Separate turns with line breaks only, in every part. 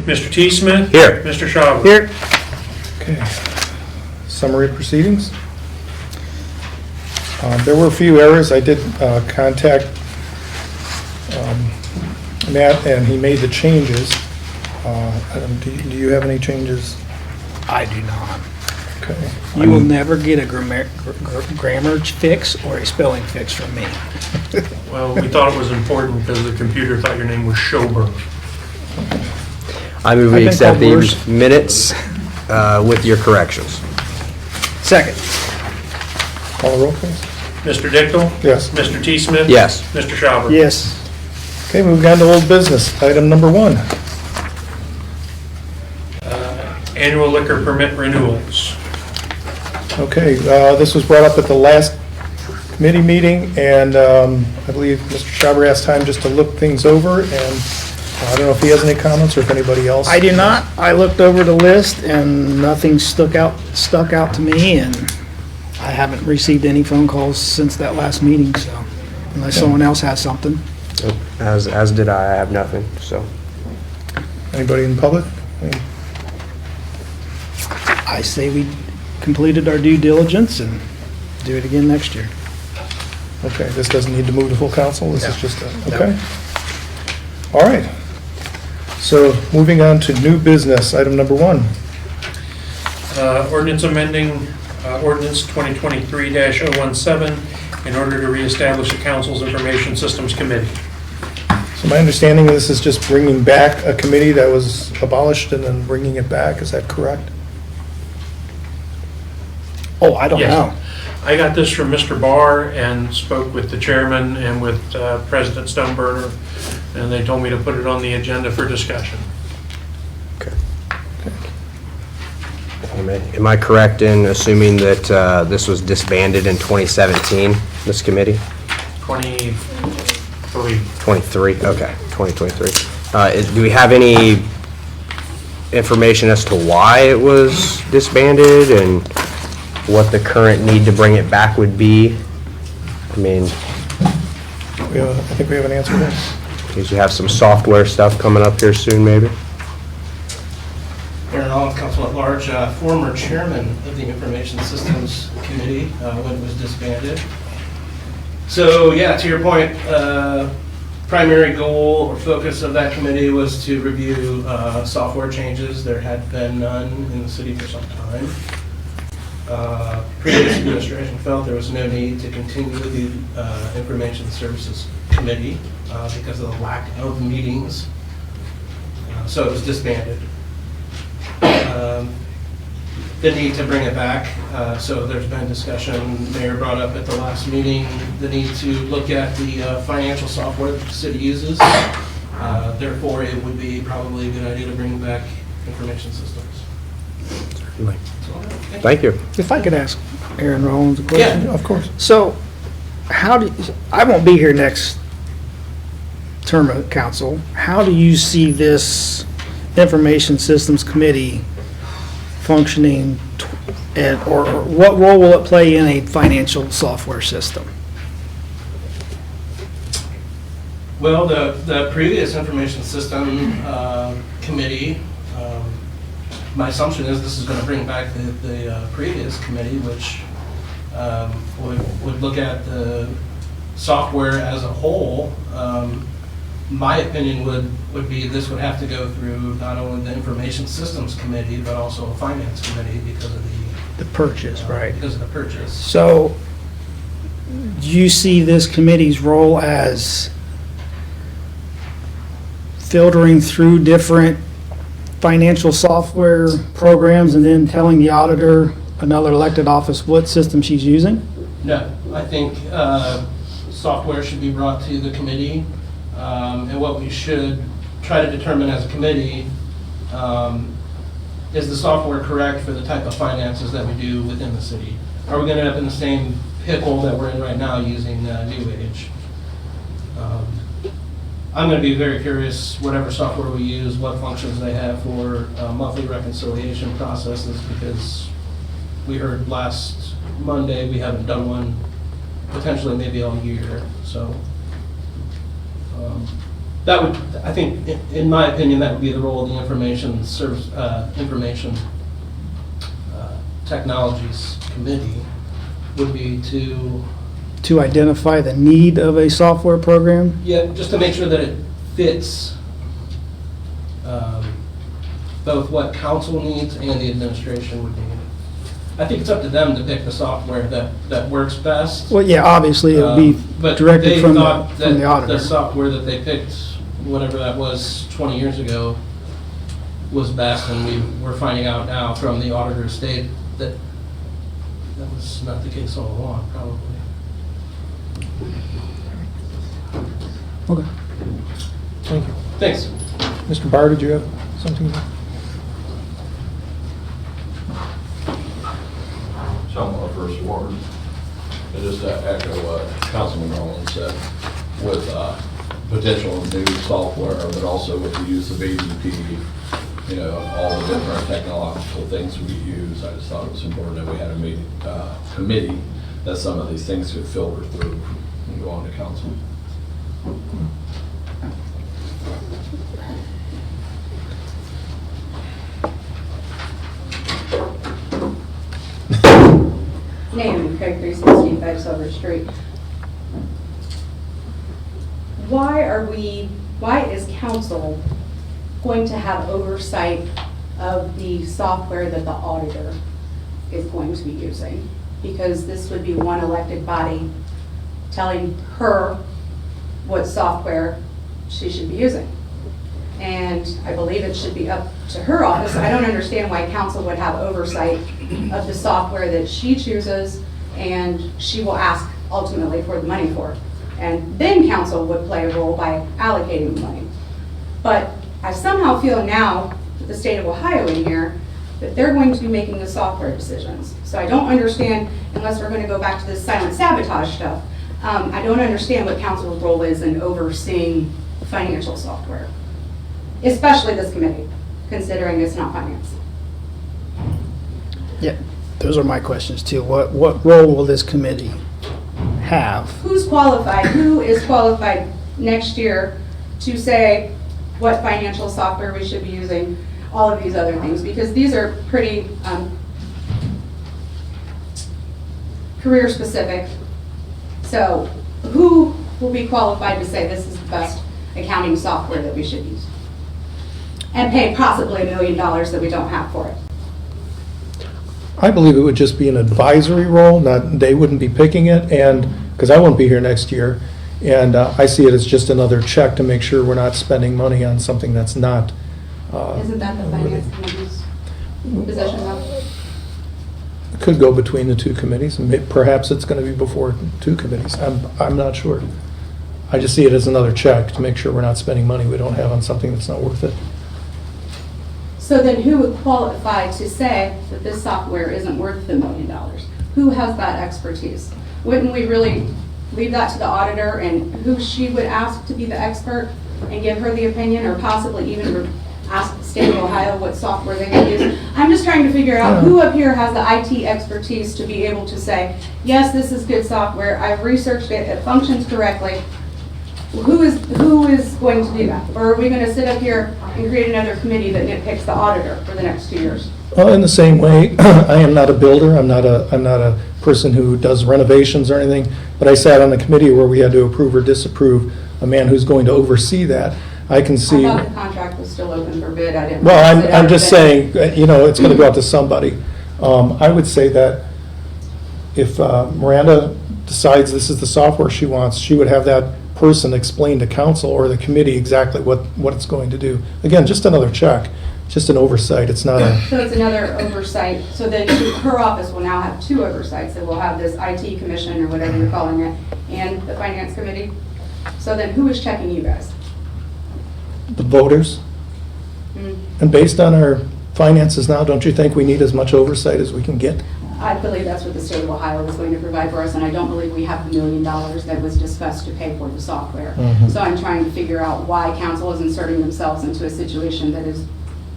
Mr. T. Smith?
Here.
Mr. Schauber?
Here.
Okay. Summary proceedings. There were a few errors. I did contact Matt, and he made the changes. Do you have any changes?
I do not.
Okay.
You will never get a grammar fix or a spelling fix from me.
Well, we thought it was important because the computer thought your name was Schober.
I move
I've
we
been
accept
called
the
worse.
minutes with your corrections.
Second.
Call the roll, please.
Mr. Dickel?
Yes.
Mr. T. Smith?
Yes.
Mr. Schauber?
Yes.
Okay, moving on to old business. Item number 1.
Annual liquor permit renewals.
Okay, this was brought up at the last committee meeting, and I believe Mr. Schauber asked time just to look things over, and I don't know if he has any comments or if anybody else.
I do not. I looked over the list and nothing stuck out to me, and I haven't received any phone calls since that last meeting, so unless someone else has something.
As did I have nothing, so.
Anybody in public?
I say we completed our due diligence and do it again next year.
Okay, this doesn't need to move to full council, this is
No.
just a, okay. All right. So moving on to new business, item number 1.
Ordinance amending ordinance 2023-017 in order to reestablish the council's information systems committee.
So my understanding is this is just bringing back a committee that was abolished and then bringing it back, is that correct?
Oh, I don't
Yes.
know.
I got this from Mr. Barr and spoke with the chairman and with President Stoneburner, and they told me to put it on the agenda for discussion.
Okay. Am I correct in assuming that this was disbanded in 2017, this committee?
23.
23, okay, 2023. Do we have any information as to why it was disbanded and what the current need to bring it back would be? I mean,
I think we have an answer there.
because you have some software stuff coming up here soon, maybe?
Marion, Council at Large, former chairman of the Information Systems Committee when it was disbanded. So, yeah, to your point, primary goal or focus of that committee was to review software changes. There had been none in the city for some time. Previous administration felt there was no need to continue with the Information Services Committee because of the lack of meetings. So it was disbanded. The need to bring it back, so there's been discussion, Mayor brought up at the last meeting, the need to look at the financial software that the city uses. Therefore, it would be probably a good idea to bring back information systems.
Certainly. Thank you.
If I could ask Aaron Rollins a question?
Of course.
So, I won't be here next term of council. How do you see this Information Systems Committee functioning, or what role will it play in a financial software system?
Well, the previous information system committee, my assumption is this is going to bring back the previous committee, which would look at the software as a whole. My opinion would be this would have to go through not only the Information Systems Committee, but also a Finance Committee because of
The purchase, right?
because of the purchase.
So, do you see this committee's role as filtering through different financial software programs and then telling the auditor, another elected office, what system she's using?
No, I think software should be brought to the committee, and what we should try to determine as a committee, is the software correct for the type of finances that we do within the city? Are we going to end up in the same pickle that we're in right now using New Age? I'm going to be very curious, whatever software we use, what functions they have for monthly reconciliation processes, because we heard last Monday we haven't done one potentially maybe all year. So That would, I think, in my opinion, that would be the role of the information service, information technologies committee, would be
To identify the need of a software program?
just to make sure that it fits both what council needs and the administration would need. I think it's up to them to pick the software that works best.
Well, yeah, obviously, it would be
But
directed
they
from
thought
the
that
auditor.
the software that they picked, whatever that was 20 years ago, was best, and we're finding out now from the auditor state that that was not the case all along, probably.
Okay.
Thank you.
Thanks.
Mr. Barr, did you have something?
Some of our first ward, and just to echo what Councilman Rowland said, with potential new software, but also with the use of ADP, you know, all the different technological things we use, I just thought it was important that we had a committee that some of these things could filter through and go on to council.
Name, Craig 365 Silver Street. Why is council going to have oversight of the software that the auditor is going to be using? Because this would be one elected body telling her what software she should be using. And I believe it should be up to her office. I don't understand why council would have oversight of the software that she chooses, and she will ask ultimately for the money for. And then council would play a role by allocating the money. But I somehow feel now, with the state of Ohio in here, that they're going to be making the software decisions. So I don't understand, unless we're going to go back to this silent sabotage stuff, I don't understand what council's role is in overseeing financial software, especially this committee, considering it's not finance.
Yeah, those are my questions too. What role will this committee have?
Who's qualified? Who is qualified next year to say what financial software we should be using, all of these other things? Because these are pretty career specific. So who will be qualified to say this is the best accounting software that we should use? And pay possibly $1 million that we don't have for it.
I believe it would just be an advisory role, not, they wouldn't be picking it, and, because I won't be here next year, and I see it as just another check to make sure we're not spending money on something that's not.
Isn't that the finance committee's position though?
Could go between the two committees, and perhaps it's going to be before two committees. I'm not sure. I just see it as another check to make sure we're not spending money we don't have on something that's not worth it.
So then who would qualify to say that this software isn't worth the $1 million? Who has that expertise? Wouldn't we really leave that to the auditor and who she would ask to be the expert and give her the opinion, or possibly even ask the state of Ohio what software they would use? I'm just trying to figure out who up here has the IT expertise to be able to say, yes, this is good software, I've researched it, it functions correctly. Who is going to do that? Or are we going to sit up here and create another committee that nitpicks the auditor for the next 2 years?
Well, in the same way, I am not a builder, I'm not a person who does renovations or anything, but I sat on a committee where we had to approve or disapprove a man who's going to oversee that. I can see.
I thought the contract was still open for bid. I didn't.
Well,
realize it
I'm
had
just
been.
saying, you know, it's going to go out to somebody. I would say that if Miranda decides this is the software she wants, she would have that person explain to council or the committee exactly what it's going to do. Again, just another check, just an oversight. It's not a.
So it's another oversight. So then her office will now have 2 oversights. It will have this IT commission or whatever you're calling it, and the finance committee. So then who is checking you guys?
The voters. And based on our finances now, don't you think we need as much oversight as we can get?
I believe that's what the state of Ohio is going to provide for us, and I don't believe we have the $1 million that was discussed to pay for the software. So I'm trying to figure out why council is inserting themselves into a situation that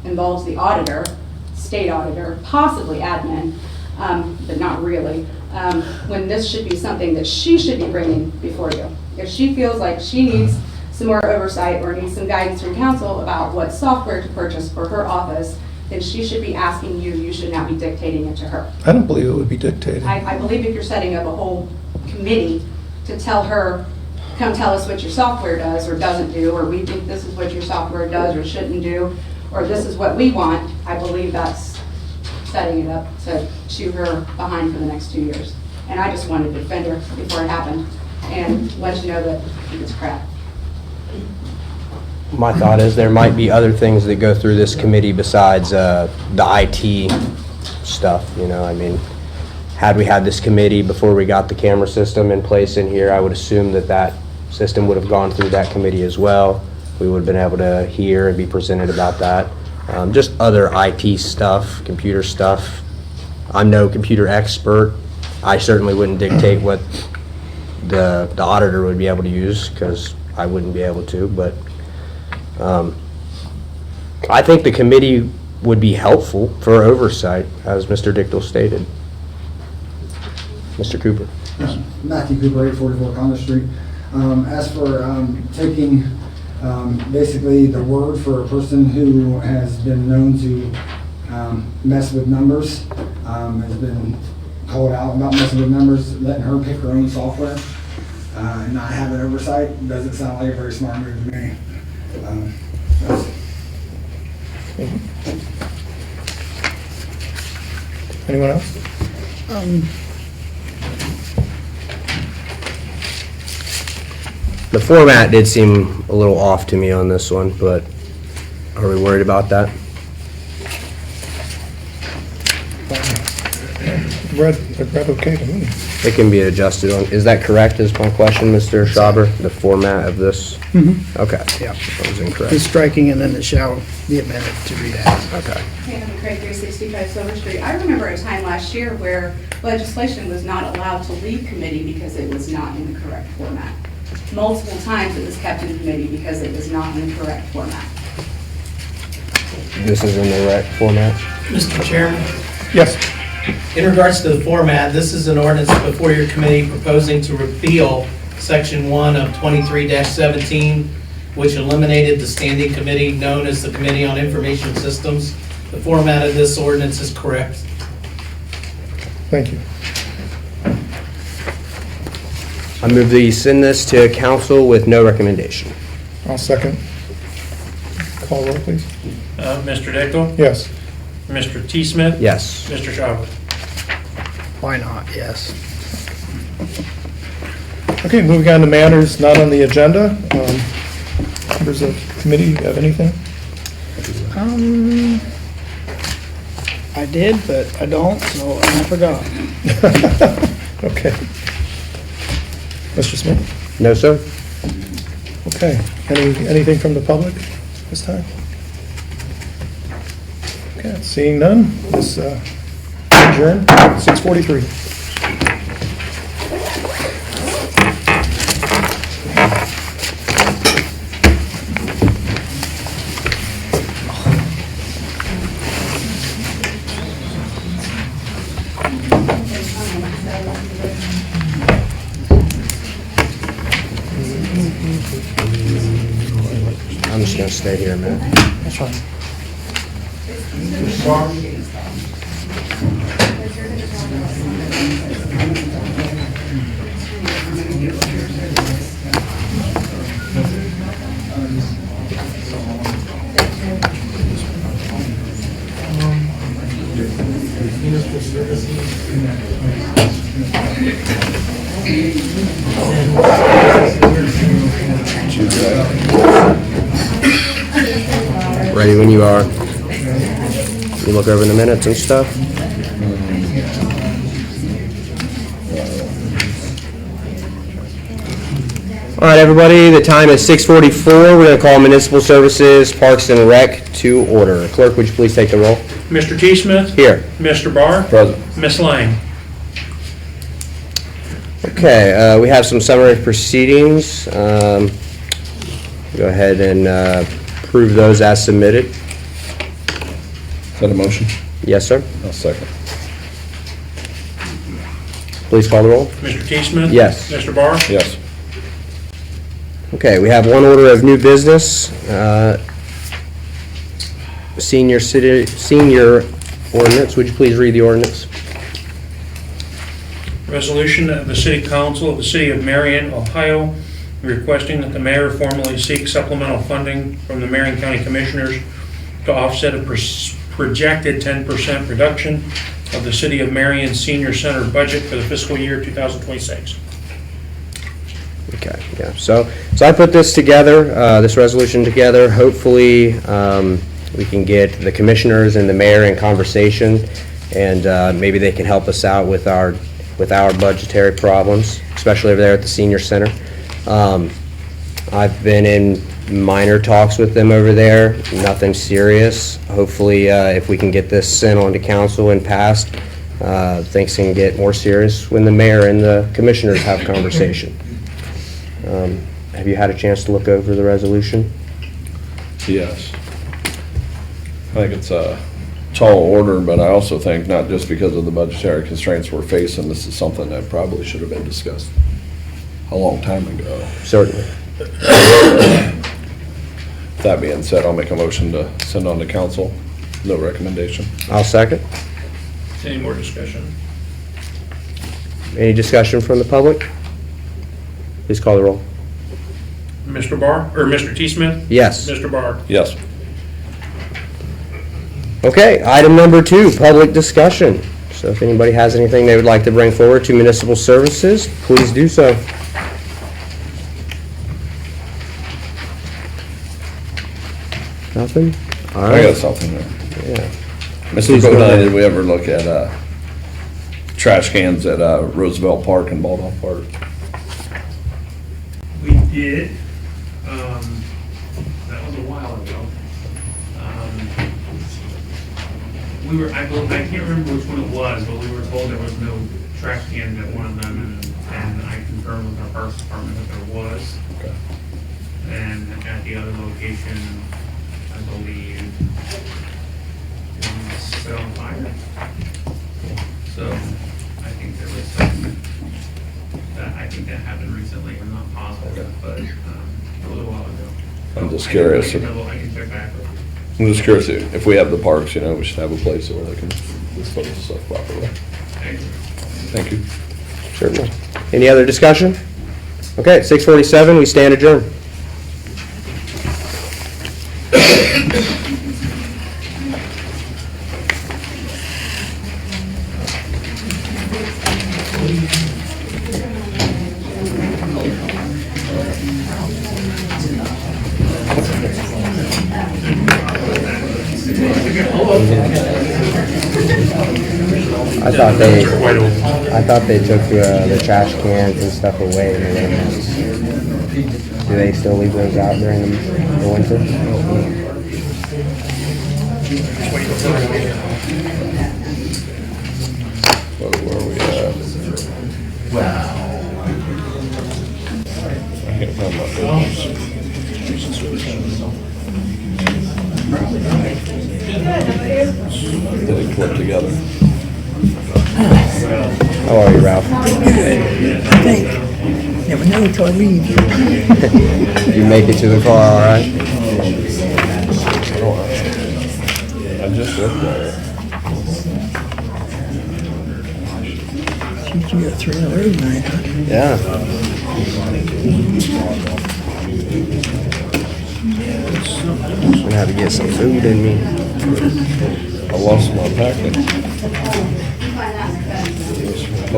involves the auditor, state auditor, possibly admin, but not really, when this should be something that she should be bringing before you. If she feels like she needs some more oversight or needs some guidance from council about what software to purchase for her office, then she should be asking you, you should not be dictating it to her.
I don't believe it would be dictated.
I believe if you're setting up a whole committee to tell her, come tell us what your software does or doesn't do, or we think this is what your software does or shouldn't do, or this is what we want, I believe that's setting it up to chew her behind for the next 2 years. And I just wanted to defend her before it happened and let you know that it's crap.
My thought is there might be other things that go through this committee besides the IT stuff, you know, I mean, had we had this committee before we got the camera system in place in here, I would assume that that system would have gone through that committee as well. We would have been able to hear and be presented about that. Just other IT stuff, computer stuff. I'm no computer expert. I certainly wouldn't dictate what the auditor would be able to use, because I wouldn't be able to, but I think the committee would be helpful for oversight, as Mr. Dichtel stated. Mr. Cooper.
Matthew Cooper, 844 Congress Street. As for taking basically the word for a person who has been known to mess with numbers, has been called out about messing with numbers, letting her pick her own software, and not having oversight, doesn't sound like a very smart move to me.
Anyone else?
The format did seem a little off to me on this one, but are we worried about that?
Read okay to me.
It can be adjusted on, is that correct, is my question, Mr. Schauber? The format of this? Okay.
Yeah.
That was
The
incorrect.
striking and then it shall be amended to read as.
Okay.
Hannah Craig, 365 Silver Street. I remember a time last year where legislation was not allowed to leave committee because it was not in the correct format. Multiple times it was kept in committee because it was not in the correct format.
This is in the right format?
Mr. Chairman,
Yes.
in regards to the format, this is an ordinance before your committee proposing to repeal Section 1 of 23-17, which eliminated the standing committee known as the Committee on Information Systems. The format of this ordinance is correct.
Thank you.
I move that you send this to council with no recommendation.
I'll second. Call roll, please.
Mr. Dichtel?
Yes.
Mr. T. Smith?
Yes.
Mr. Schauber?
Why not? Yes.
Okay, moving on to matters not on the agenda. Members of the committee, have anything?
I did, but I don't, so I forgot.
Okay. Mr. Smith?
No, sir?
Okay. Anything from the public this time? Okay, seeing none, this adjourn, 6:43.
I'm just gonna stay here a minute.
That's fine.
Ready when you are. You look over the minutes and stuff. All right, everybody, the time is 6:44. We're going to call Municipal Services, Parks and Rec to order. Clerk, would you please take the roll?
Mr. T. Smith?
Here.
Mr. Barr?
Present.
Ms. Lang?
Okay, we have some summary of proceedings. Go ahead and approve those as submitted.
Is that a motion?
Yes, sir.
I'll second.
Please call the roll.
Mr. T. Smith?
Yes.
Mr. Barr?
Yes.
Okay, we have one order of new business. Senior ordinance. Would you please read the ordinance?
Resolution of the City Council of the City of Marion, Ohio, requesting that the mayor formally seek supplemental funding from the Marion County Commissioners to offset a projected 10% reduction of the City of Marion Senior Center budget for the fiscal year 2026.
Okay, yeah, so I put this together, this resolution together. Hopefully, we can get the commissioners and the mayor in conversation, and maybe they can help us out with our budgetary problems, especially over there at the senior center. I've been in minor talks with them over there, nothing serious. Hopefully, if we can get this sent on to council and passed, things can get more serious when the mayor and the commissioners have conversation. Have you had a chance to look over the resolution?
Yes. I think it's a tall order, but I also think not just because of the budgetary constraints we're facing, this is something that probably should have been discussed a long time ago.
Certainly.
That being said, I'll make a motion to send on to council. No recommendation.
I'll second.
Any more discussion?
Any discussion from the public? Please call the roll.
Mr. Barr, or Mr. T. Smith?
Yes.
Mr. Barr?
Yes.
Okay, item number 2, public discussion. So if anybody has anything they would like to bring forward to municipal services, please do so. Nothing? All
I got
right.
something there.
Yeah.
Mr.
Please go
Bodine,
ahead.
did we ever look at trash cans at Roosevelt Park and Baldwin Park?
We did. That was a while ago. I can't remember which one it was, but we were told there was no trash can at one of them, and I confirmed with our parks department that there was.
Okay.
And at the other location, I believe, it was set on fire. So I think there was some, I think that happened recently. I'm not positive, but a little while ago.
I'm just curious.
I can check back with you.
I'm just curious, if we have the parks, we should have a place where they can dispose of stuff properly.
Thank you.
Thank you.
Certainly. Any other discussion? Okay, 6:47, we stand adjourned. I thought they took the trash cans and stuff away in the winter. Do they still leave those out during the winter?
Where are we at? I can't find my business. Did it clip together?
How are you, Ralph?
Never know until I leave.
You make it to the car, all right?
I just looked at it.
You got 3 in a row tonight, huh?
Yeah. I'm gonna have to get some food in me.
I lost my packet. I'm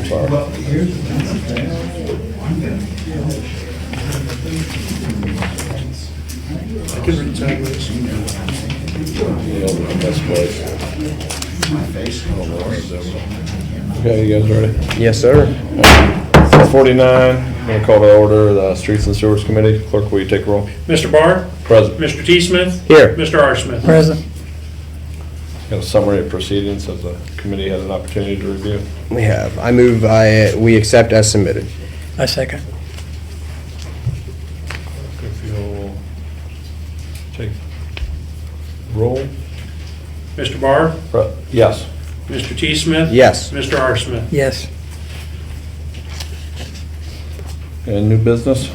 sorry.
I can read sideways.
Best place. Okay, you guys ready?
Yes, sir.
49, I'm going to call to order the Streets and Sewers Committee. Clerk, will you take roll?
Mr. Barr?
Present.
Mr. T. Smith?
Here.
Mr. R. Smith?
Present.
Got a summary of proceedings as the committee had an opportunity to review.
We have. I move we accept as submitted.
I second.
If you'll take roll.
Mr. Barr?
Yes.
Mr. T. Smith?
Yes.
Mr. R. Smith?
Yes.
And new business?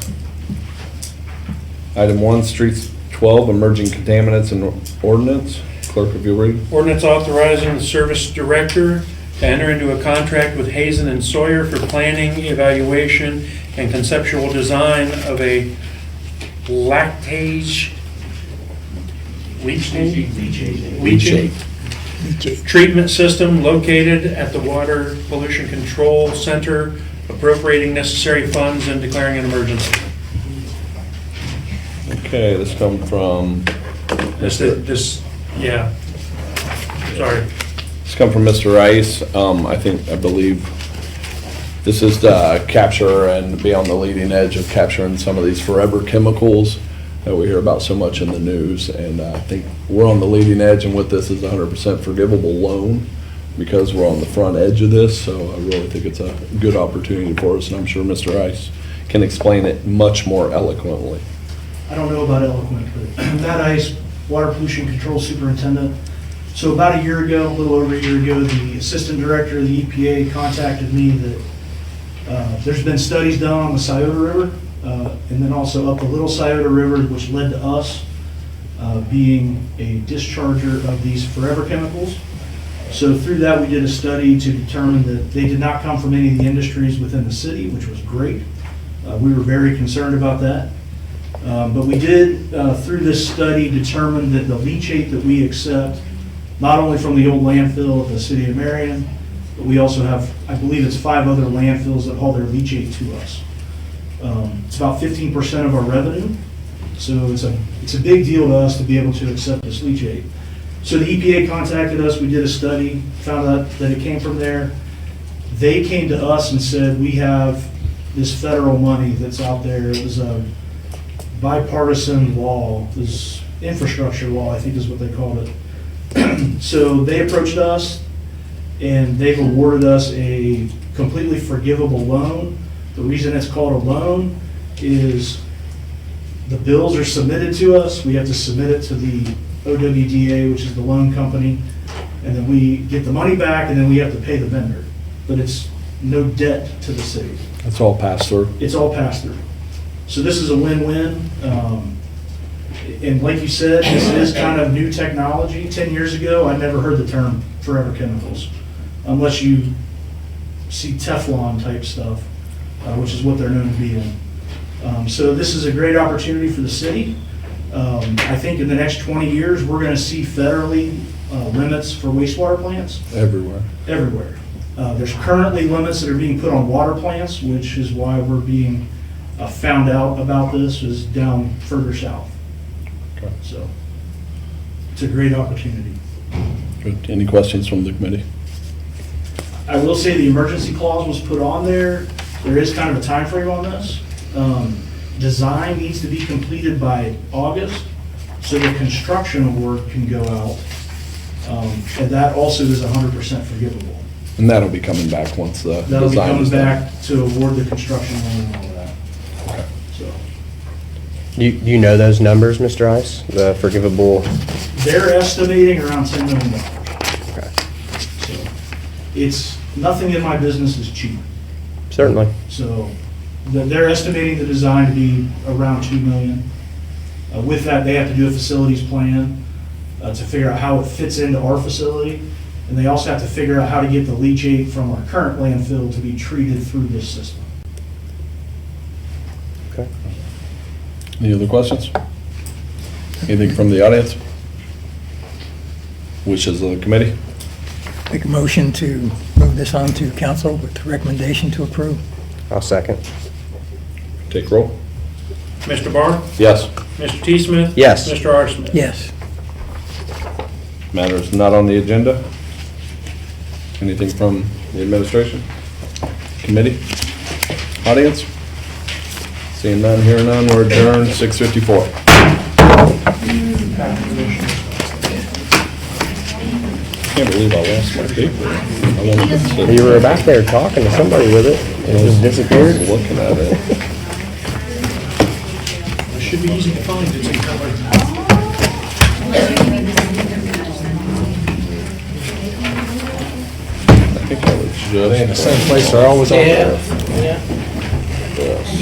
Item 1, Streets 12, emerging contaminants and ordinance. Clerk, if you read.
Ordinance authorizing the service director to enter into a contract with Hazen and Sawyer for planning, evaluation, and conceptual design of a lactate leachate treatment system located at the Water Pollution Control Center, appropriating necessary funds and declaring an emergency.
Okay, this comes from
Yeah. Sorry.
This come from Mr. Rice. I believe this is to capture and be on the leading edge of capturing some of these forever chemicals that we hear about so much in the news. And I think we're on the leading edge, and with this is a 100% forgivable loan because we're on the front edge of this. So I really think it's a good opportunity for us, and I'm sure Mr. Rice can explain it much more eloquently.
I don't know about eloquent, but Matt Ice, Water Pollution Control Superintendent. So about a year ago, a little over a year ago, the Assistant Director of the EPA contacted me that there's been studies done on the Scioto River, and then also up the Little Scioto River, which led to us being a discharger of these forever chemicals. So through that, we did a study to determine that they did not come from any of the industries within the city, which was great. We were very concerned about that. But we did, through this study, determine that the leachate that we accept, not only from the old landfill of the city of Marion, but we also have, I believe it's 5 other landfills that haul their leachate to us. It's about 15% of our revenue, so it's a big deal to us to be able to accept this leachate. So the EPA contacted us, we did a study, found out that it came from there. They came to us and said, we have this federal money that's out there. It was a bipartisan law, this infrastructure law, I think is what they called it. So they approached us, and they've awarded us a completely forgivable loan. The reason it's called a loan is the bills are submitted to us. We have to submit it to the OWDA, which is the loan company, and then we get the money back, and then we have to pay the vendor. But it's no debt to the city.
It's all passed through.
It's all passed through. So this is a win-win. And like you said, this is kind of new technology. 10 years ago, I never heard the term forever chemicals, unless you see Teflon type stuff, which is what they're known to be in. So this is a great opportunity for the city. I think in the next 20 years, we're going to see federally limits for wastewater plants.
Everywhere.
Everywhere. There's currently limits that are being put on water plants, which is why we're being found out about this, is down further south.
Okay.
So it's a great opportunity.
Good. Any questions from the committee?
I will say the emergency clause was put on there. There is kind of a time frame on this. Design needs to be completed by August, so the construction award can go out. And that also is 100% forgivable.
And that'll be coming back once the
That'll be
design
coming
is done.
back to award the construction loan and all of that.
Okay.
So
You know those numbers, Mr. Ice? The forgivable?
they're estimating around $10 million.
Okay.
So it's, nothing in my business is cheap.
Certainly.
So they're estimating the design to be around $2 million. With that, they have to do a facilities plan to figure out how it fits into our facility. And they also have to figure out how to get the leachate from our current landfill to be treated through this system.
Okay.
Any other questions? Anything from the audience? Wishes of the committee?
Make a motion to move this on to council with recommendation to approve.
I'll second.
Take roll.
Mr. Barr?
Yes.
Mr. T. Smith?
Yes.
Mr. R. Smith?
Yes.
Matters not on the agenda? Anything from the administration? Committee? Audience? Seeing none, hearing none, we're adjourned, 6:54. Can't believe I lost my paper. I wanted to sit
You were back there talking to somebody with it, and it just disappeared.
looking at it.
It should be easy to find. It's in color.
just.
in the same place they're always on.
You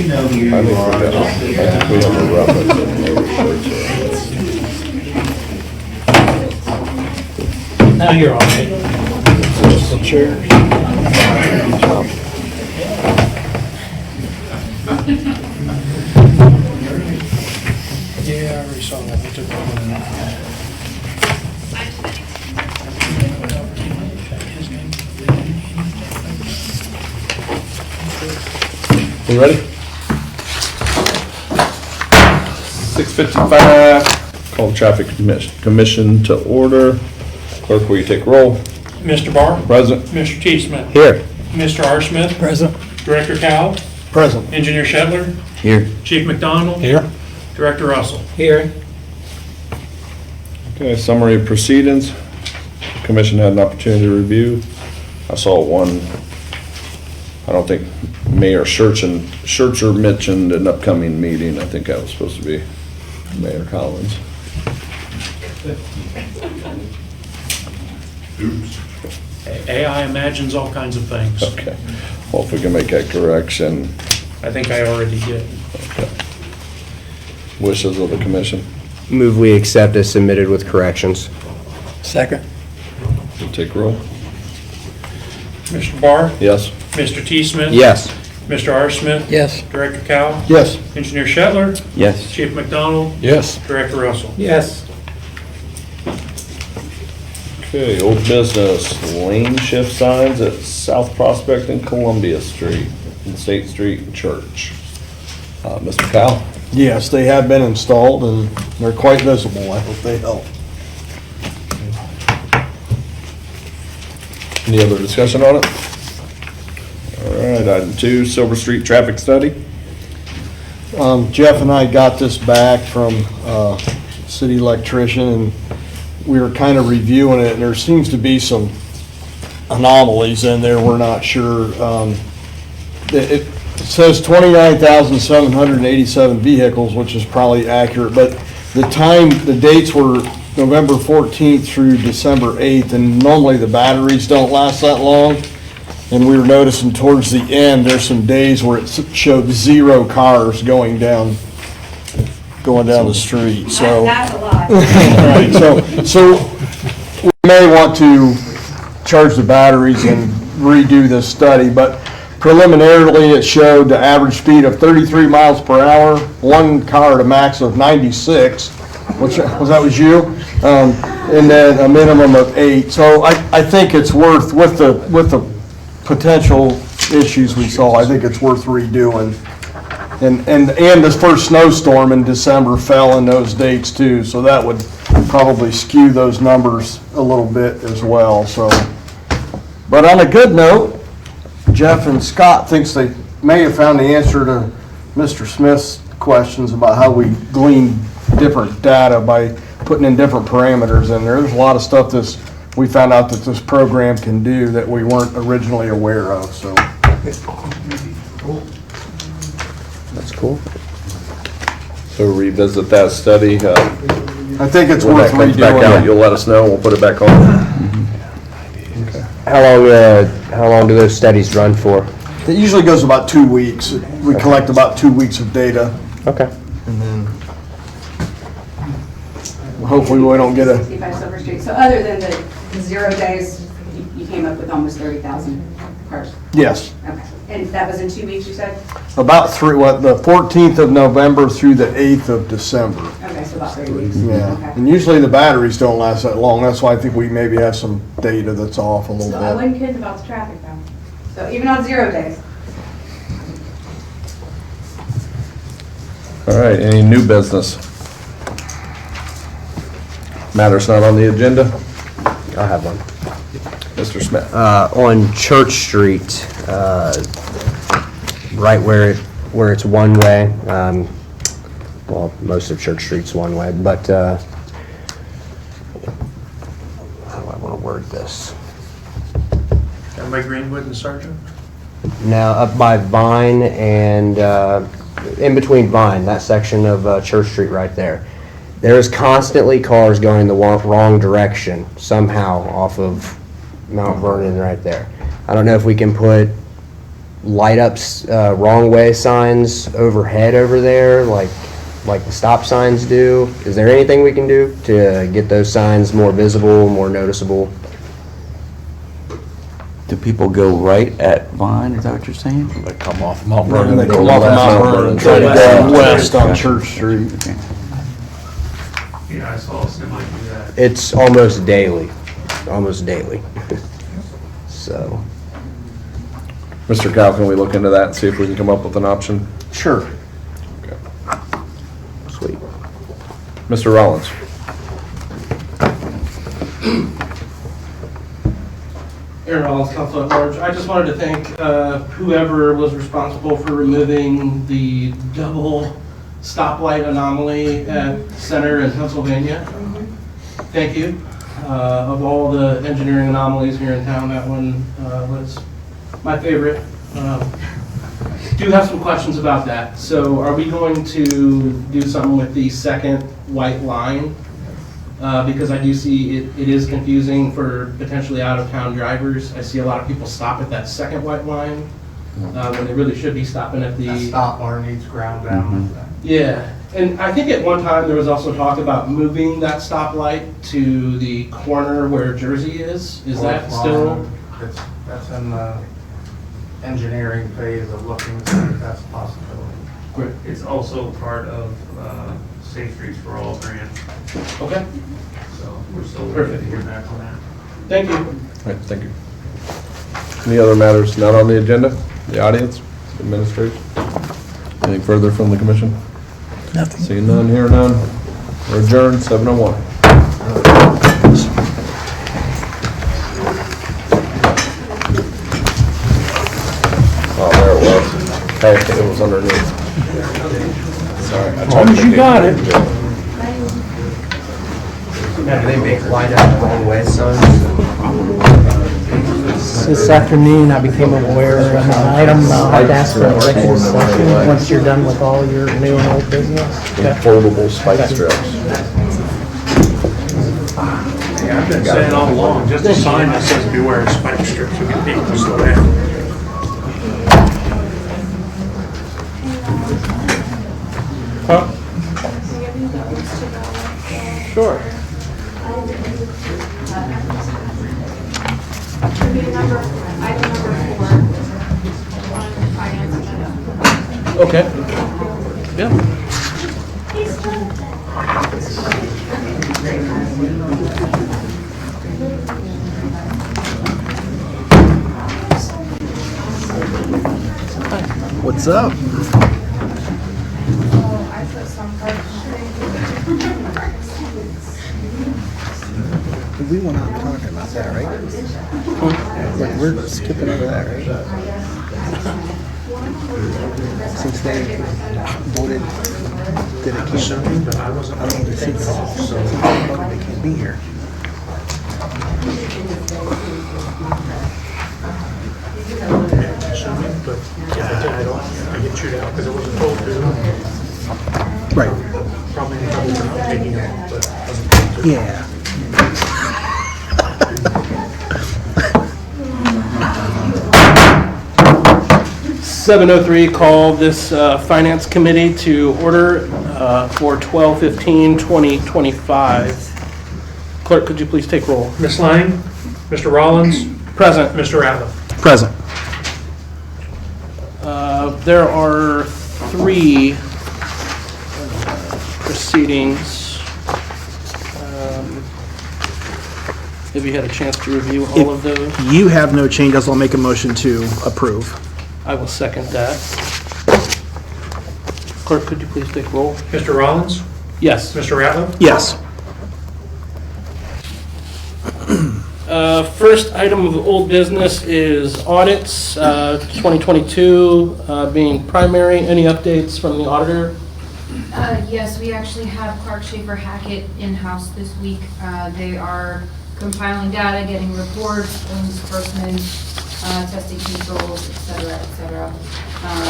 know who you
I think
are.
we have a reference in there, so.
Now you're all right.
Yeah, I already saw that. I took that one out.
You ready? 6:55, call the traffic commission to order. Clerk, will you take roll?
Mr. Barr?
Present.
Mr. T. Smith?
Here.
Mr. R. Smith?
Present.
Director Cal?
Present.
Engineer Shetler?
Here.
Chief McDonald?
Here.
Director Russell?
Here.
Okay, summary of proceedings. Commission had an opportunity to review. I saw one, I don't think Mayor Schertzer mentioned an upcoming meeting. I think that was supposed to be Mayor Collins.
AI imagines all kinds of things.
Okay, well, if we can make that correction,
I think I already did.
wishes of the commission.
Move we accept as submitted with corrections.
Second.
We'll take roll.
Mr. Barr?
Yes?
Mr. T. Smith?
Yes.
Mr. R. Smith?
Yes.
Director Cal?
Yes.
Engineer Shetler?
Yes.
Chief McDonald?
Yes.
Director Russell?
Yes.
Okay, old business, lane shift signs at South Prospect and Columbia Street, and State Street and Church. Mr. Cal?
Yes, they have been installed and they're quite visible. I hope they help.
Any other discussion on it? All right, item 2, Silver Street traffic study.
Jeff and I got this back from city electrician and we were kind of reviewing it and there seems to be some anomalies in there. We're not sure. It says 29,787 vehicles, which is probably accurate, but the dates were November 14th through December 8th, and normally the batteries don't last that long. And we were noticing towards the end, there's some days where it showed 0 cars going down the street, so.
That's a lot.
Right, so we may want to charge the batteries and redo this study, but preliminarily it showed the average speed of 33 miles per hour, one car at a max of 96, which was you, and then a minimum of 8. So I think it's worth, with the potential issues we saw, I think it's worth redoing. And this first snowstorm in December fell in those dates too, so that would probably skew those numbers a little bit as well, so. But on a good note, Jeff and Scott thinks they may have found the answer to Mr. Smith's questions about how we glean different data by putting in different parameters in there. There's a lot of stuff we found out that this program can do that we weren't originally aware of, so.
That's cool.
So revisit that study.
I think it's
When
worth
that comes back out,
redoing.
you'll let us know, we'll put it back on.
How long do those studies run for?
It usually goes about 2 weeks. We collect about 2 weeks of data,
Okay.
and then hopefully we don't get a,
65 Silver Street. So other than the 0 days, you came up with almost 30,000 cars?
yes,
Okay. And that was in 2 weeks, you said?
about the 14th of November through the 8th of December.
Okay, so about 3 weeks.
Yeah,
Okay.
and usually the batteries don't last that long. That's why I think we maybe have some data that's off a
So I
little bit.
wasn't kidding about the traffic though. So even on 0 days.
All right, any new business? Matters not on the agenda?
I'll have one.
Mr. Smith?
On Church Street, right where it's one way, well, most of Church Street's one way, but, how do I want to word this?
Down by Greenwood and Sergeant?
Now, up by Vine and, in between Vine, that section of Church Street right there. There is constantly cars going the wrong direction somehow off of Mount Vernon right there. I don't know if we can put light ups, wrong way signs overhead over there, like the stop signs do. Is there anything we can do to get those signs more visible, more noticeable?
Do people go right at Vine, is that what you're saying?
They come off Mount Vernon. They
Go
come off of
west.
Mount Vernon and try to go west on
Gotcha.
Church Street.
Okay.
Yeah, I saw a semi do that.
It's almost daily, So,
Mr. Cal, can we look into that and see if we can come up with an option?
sure. Sweet.
Mr. Rollins?
Aaron Rollins, Council at Large. I just wanted to thank whoever was responsible for removing the double stoplight anomaly at Center in Pennsylvania. Thank you. Of all the engineering anomalies here in town, that one was my favorite. Do have some questions about that. So are we going to do something with the second white line? Because I do see it is confusing for potentially out-of-town drivers. I see a lot of people stop at that second white line when they really should be stopping at the...
That stop bar needs ground down.
Yeah, and I think at one time there was also talk about moving that stoplight to the corner where Jersey is. Is that still?
That's in the engineering phase of looking to see if that's a possibility.
Great.
It's also part of Safe Streets for All grant,
Okay,
so we're still waiting to hear back on that.
thank you.
All right, thank you. Any other matters not on the agenda? The audience, administration? Anything further from the commission?
Nothing.
Seeing none, hearing none. We're adjourned, 7:01. Oh, there it was. Hey, it was underneath. Sorry. As long as you got it.
Do they make light up wrong way signs?
This afternoon, I became aware of an item I'd asked for an executive session once you're done with all your new and old business.
Foldable spike strips.
Yeah, I've been saying all along, just a sign that says beware of spike strips, will get people to slow down.
Sure.
Item number 4 on the finance agenda.
Okay. Yeah.
What's up? We went out talking about that, right? Like, we're skipping over that, right? Since they voted that it can't,
But I wasn't
I don't know, the city hall, so they can't be here.
assuming, but yeah, I get chewed out because I wasn't told to.
Right.
Probably in trouble for not taking it, but I wasn't told to.
Yeah.
Seven 7:03, call this Finance Committee to order for 12/15/2025. Clerk, could you please take roll?
Ms. Lang, Mr. Rollins,
Present.
Mr. Ratliff.
Present.
There are 3 proceedings. Have you had a chance to review all of those?
You have no changes, I'll make a motion to approve.
I will second that. Clerk, could you please take roll?
Mr. Rollins,
Yes.
Mr. Ratliff,
Yes.
First item of old business is audits, 2022 being primary. Any updates from the auditor?
Yes, we actually have Clark Schaefer Hackett in-house this week. They are compiling data, getting reports, disbursement, testing controls, et cetera, et cetera.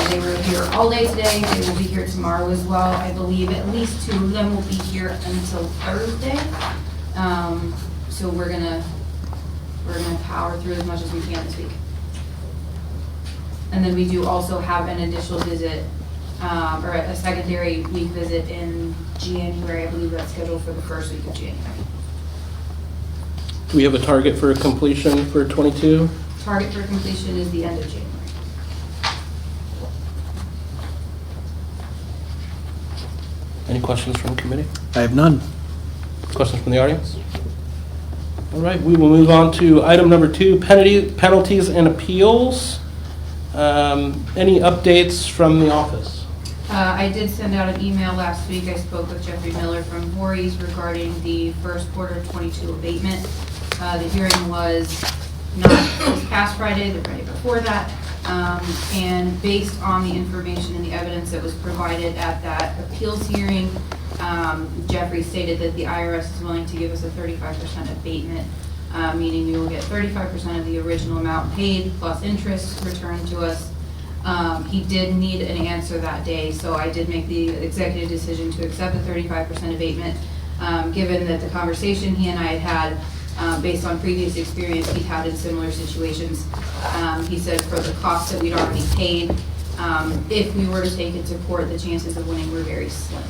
They were here all day today. They will be here tomorrow as well. I believe at least 2 of them will be here until Thursday. So we're gonna power through as much as we can this week. And then we do also have an additional visit, or a secondary week visit in January. I believe that's scheduled for the first week of January.
Do we have a target for completion for 22?
Target for completion is the end of January.
Any questions from committee?
I have none.
Questions from the audience? All right, we will move on to item number 2, penalties and appeals. Any updates from the office?
I did send out an email last week. I spoke with Jeffrey Miller from Voorhees regarding the first quarter 22 abatement. The hearing was not this past Friday, the Friday before that. And based on the information and the evidence that was provided at that appeals hearing, Jeffrey stated that the IRS is willing to give us a 35% abatement, meaning we will get 35% of the original amount paid plus interest returned to us. He did need an answer that day, so I did make the executive decision to accept the 35% abatement, given that the conversation he and I had based on previous experience he'd had in similar situations. He said for the costs that we'd already paid, if we were to take it to court, the chances of winning were very slim.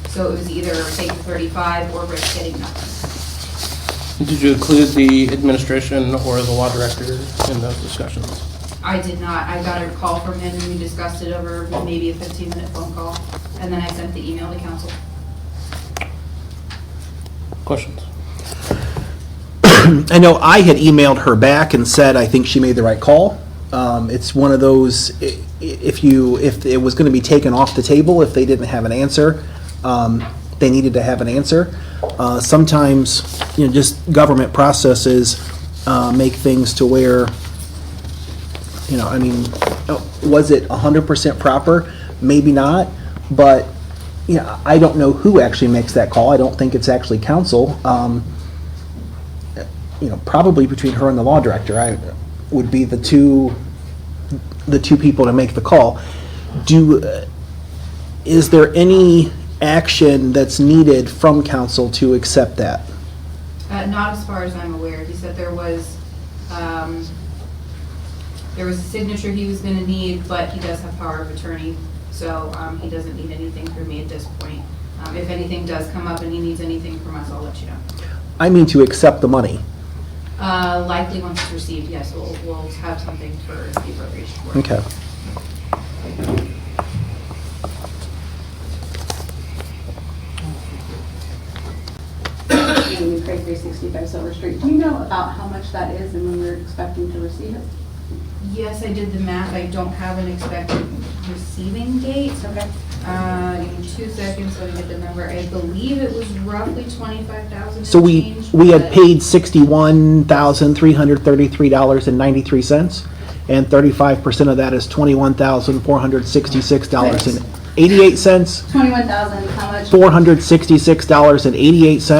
So it was either take the 35 or risk getting nothing.
Did you include the administration or the law director in those discussions?
I did not. I got a call from him and we discussed it over maybe a 15-minute phone call, and then I sent the email to council.
Questions?
I know I had emailed her back and said I think she made the right call. It's one of those, if it was going to be taken off the table, if they didn't have an answer, they needed to have an answer. Sometimes, just government processes make things to where, was it 100% proper? Maybe not, but I don't know who actually makes that call. I don't think it's actually council. Probably between her and the law director, would be the two people to make the call. Is there any action that's needed from council to accept that?
Not as far as I'm aware. He said there was a signature he was going to need, but he does have power of attorney, so he doesn't need anything from me at this point. If anything does come up and he needs anything from us, I'll let you know.
I mean to accept the money.
Likely once it's received, yes, we'll have something for the appropriation board.
Okay.
New Craig 365 Silver Street. Do you know about how much that is and when we're expecting to receive it?
Yes, I did the math. I don't have an expected receiving date.
Okay.
Give me 2 seconds so I get the number. I believe it was roughly $25,000.
So we had paid $61,333.93, and 35% of that is $21,466.88.
$21,000, how much?
$466.88.
And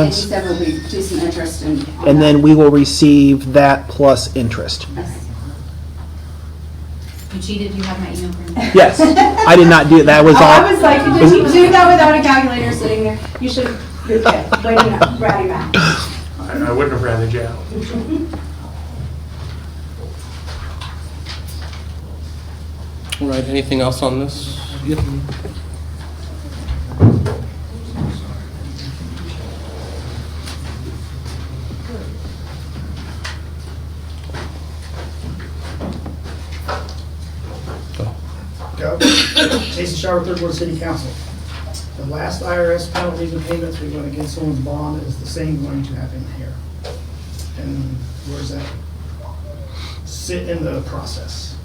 you said we'll be do some interest on
And then
that.
we will receive that plus interest.
Yes.
You cheated, you have my email from me.
Yes, I did not do it. That was all.
I was like, did you do that without a calculator sitting there? You should, good, way to know, ratty math.
I wouldn't have ratted you out.
All right, anything else on this? Yep.
Jason Shower, Third Ward City Council. The last IRS penalties and payments we went against someone's bond is the same going to happen here. And where does that sit in the process?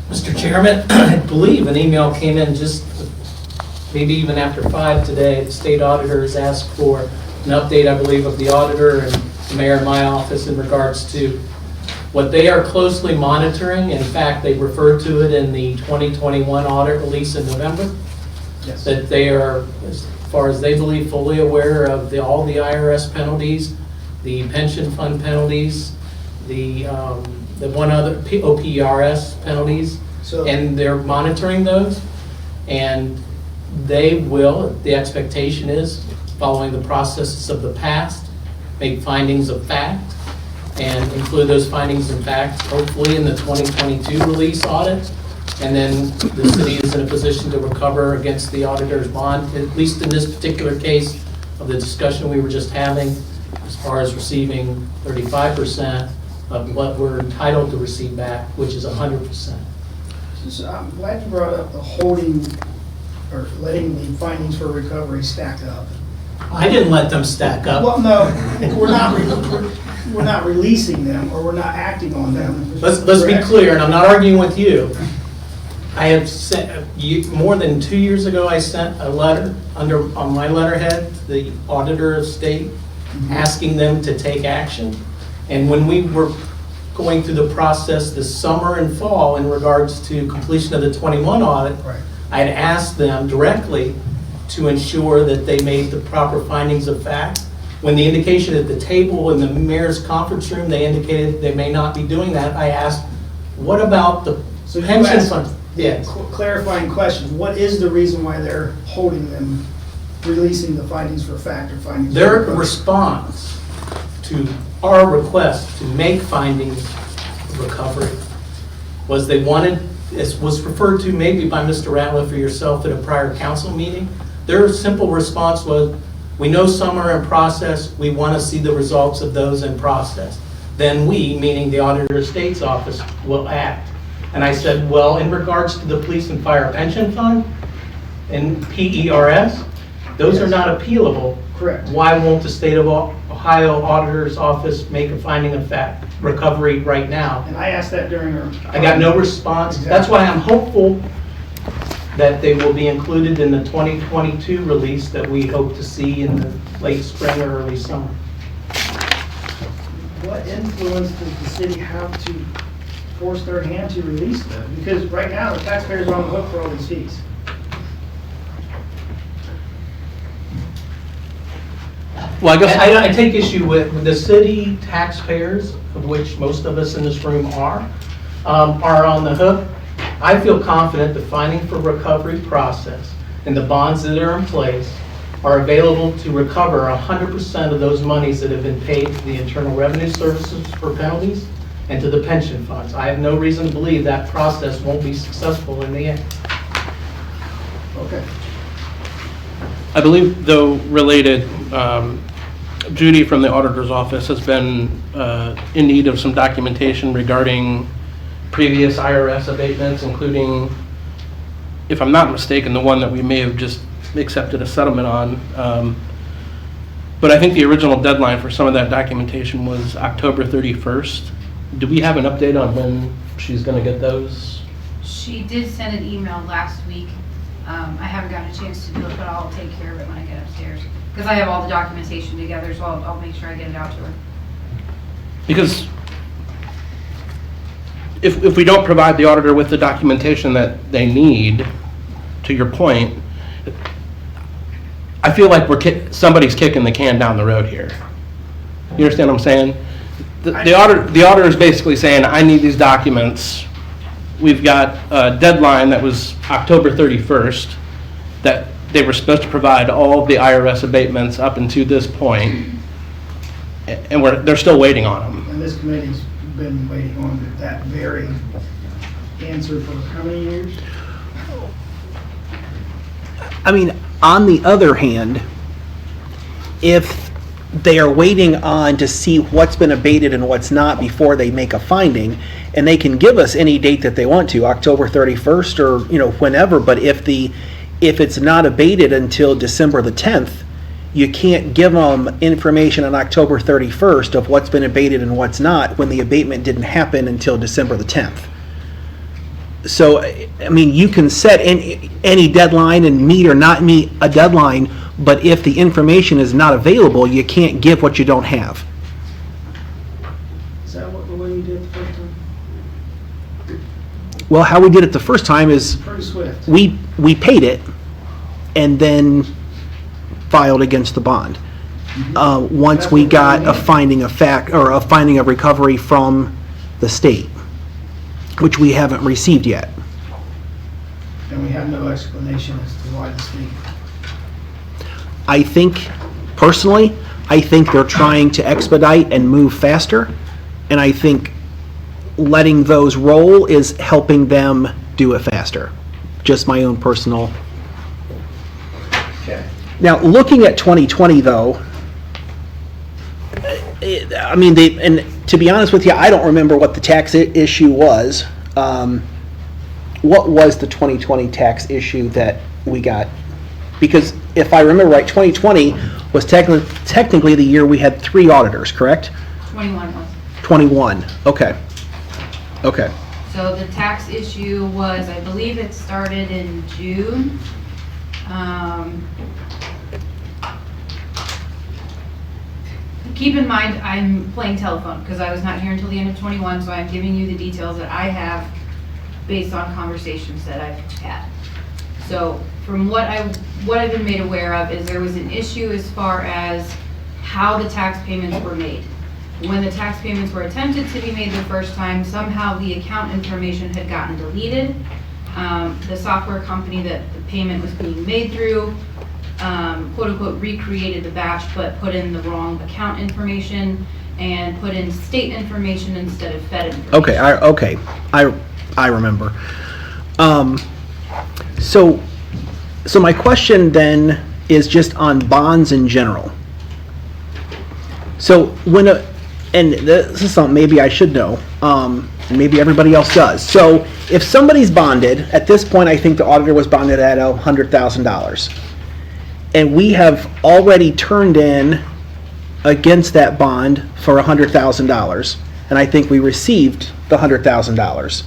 Mr. Chairman, I believe an email came in just maybe even after 5 today. The state auditor has asked for an update, I believe, of the auditor and the mayor in my office in regards to what they are closely monitoring. In fact, they referred to it in the 2021 audit release in November.
Yes.
That they are, as far as they believe, fully aware of all the IRS penalties, the pension fund penalties, the one other OPRS penalties, and they're monitoring those. And they will, the expectation is, following the processes of the past, make findings of fact and include those findings and facts, hopefully in the 2022 release audit. And then the city is in a position to recover against the auditor's bond, at least in this particular case of the discussion we were just having, as far as receiving 35% of what we're entitled to receive back, which is 100%.
So I'm glad you brought up the holding, or letting the findings for recovery stack up.
I didn't let them stack up.
Well, no, we're not releasing them, or we're not acting on them.
Let's be clear, and I'm not arguing with you. I have sent, more than 2 years ago, I sent a letter on my letterhead to the auditor of state, asking them to take action. And when we were going through the process this summer and fall in regards to completion of the 21 audit, I had asked them directly to ensure that they made the proper findings of fact. When the indication at the table in the mayor's conference room, they indicated they may not be doing that, I asked, what about the pension fund? Yes.
Clarifying questions, what is the reason why they're holding them, releasing the findings for fact or findings?
Their response to our request to make findings of recovery was they wanted, as was referred to maybe by Mr. Ratliff or yourself at a prior council meeting, their simple response was, we know some are in process, we want to see the results of those in process. Then we, meaning the Auditor of State's office, will act. And I said, well, in regards to the police and fire pension fund and PERS, those are not appealable.
Correct.
Why won't the state of Ohio Auditor's Office make a finding of fact recovery right now?
And I asked that during our...
I got no response. That's why I'm hopeful that they will be included in the 2022 release that we hope to see in the late spring or early summer.
What influence does the city have to force their hand to release them? Because right now, the taxpayers are on the hook for all these fees.
Well, I guess I take issue with the city taxpayers, of which most of us in this room are on the hook. I feel confident the finding for recovery process and the bonds that are in place are available to recover 100% of those monies that have been paid to the Internal Revenue Services for penalties and to the pension funds. I have no reason to believe that process won't be successful in the end.
Okay.
I believe, though, related, Judy from the auditor's office has been in need of some documentation regarding previous IRS abatements, including, if I'm not mistaken, the one that we may have just accepted a settlement on. But I think the original deadline for some of that documentation was October 31st. Do we have an update on when she's going to get those?
She did send an email last week. I haven't gotten a chance to do it, but I'll take care of it when I get upstairs. Because I have all the documentation together, so I'll make sure I get it out to her.
Because if we don't provide the auditor with the documentation that they need, to your point, I feel like somebody's kicking the can down the road here. You understand what I'm saying? The auditor is basically saying, I need these documents. We've got a deadline that was October 31st that they were supposed to provide all of the IRS abatements up until this point, and they're still waiting on them.
And this committee's been waiting on that very answer for how many years?
I mean, on the other hand, if they are waiting on to see what's been abated and what's not before they make a finding, and they can give us any date that they want to, October 31st or, whenever, but if it's not abated until December the 10th, you can't give them information on October 31st of what's been abated and what's not when the abatement didn't happen until December the 10th. So, I mean, you can set any deadline and meet or not meet a deadline, but if the information is not available, you can't give what you don't have.
Is that the way you did it the first time?
Well, how we did it the first time is
Pretty swift.
we paid it and then filed against the bond. Once we got a finding of fact or a finding of recovery from the state, which we haven't received yet.
And we have no explanation as to why the state.
I think, personally, they're trying to expedite and move faster, And I think letting those roll is helping them do it faster. Just my own personal.
Okay.
Now, looking at 2020 though, I mean, and to be honest with you, I don't remember what the tax issue was. What was the 2020 tax issue that we got? Because if I remember right, 2020 was technically the year we had 3 auditors, correct?
21 was.
21, okay. Okay.
So the tax issue was, I believe it started in June. Keep in mind, I'm playing telephone because I was not here until the end of 21, so I'm giving you the details that I have based on conversations that I've had. So from what I've been made aware of is there was an issue as far as how the tax payments were made. When the tax payments were attempted to be made the first time, somehow the account information had gotten deleted. The software company that the payment was being made through, quote unquote, recreated the batch but put in the wrong account information and put in state information instead of Fed information.
I remember. So my question then is just on bonds in general. So when and this is something maybe I should know, and maybe everybody else does. So if somebody's bonded, at this point I think the auditor was bonded at $100,000. And we have already turned in against that bond for $100,000. And I think we received the $100,000.